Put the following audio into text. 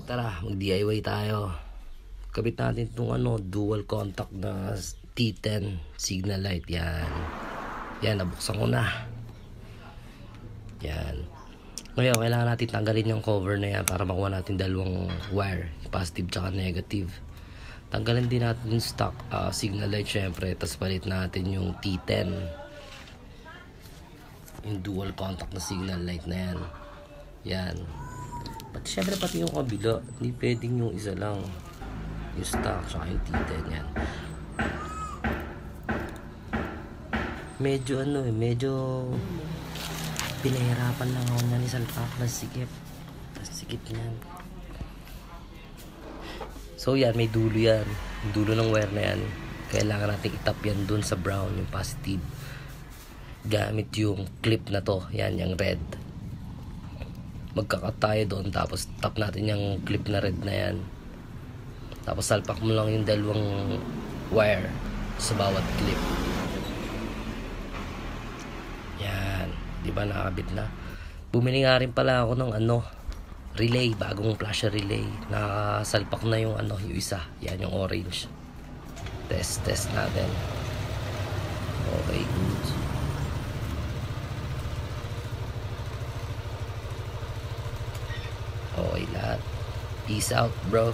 Tara, mag-DIY tayo. Kabit natin itong dual contact na T10 signal light. Yan. Yan, nabuksan ko na. Yan. Ngayon, kailangan natin tanggalin yung cover na yan para makuha natin dalawang wire, positive tsaka negative. Tanggalin din natin yung stock signal light syempre, tapos palit natin yung T10, yung dual contact na signal light na yan. Yan. Pati syempre pati yung kabila, hindi pwedeng yung isa lang, yung stock tsaka yung T10. Yan. Medyo medyo pinahirapan lang ako na ni Salpak na sikip niyan. So yan, may dulo yan, yung dulo ng wire na yan. Kailangan natin itap yan dun sa brown, yung positive, gamit yung clip na to. Yan, yung red. Magkakat tayo doon, tapos tap natin yung clip na red na yan. Tapos salpak mo lang yung dalawang wire sa bawat clip. Yan, di ba nakakabit na? Bumili nga rin pala ako ng relay, bagong flasher relay. Nakasalpak na yung yung isa. Yan yung orange. Test natin. Okay, good. Okay lahat. Peace out, bro.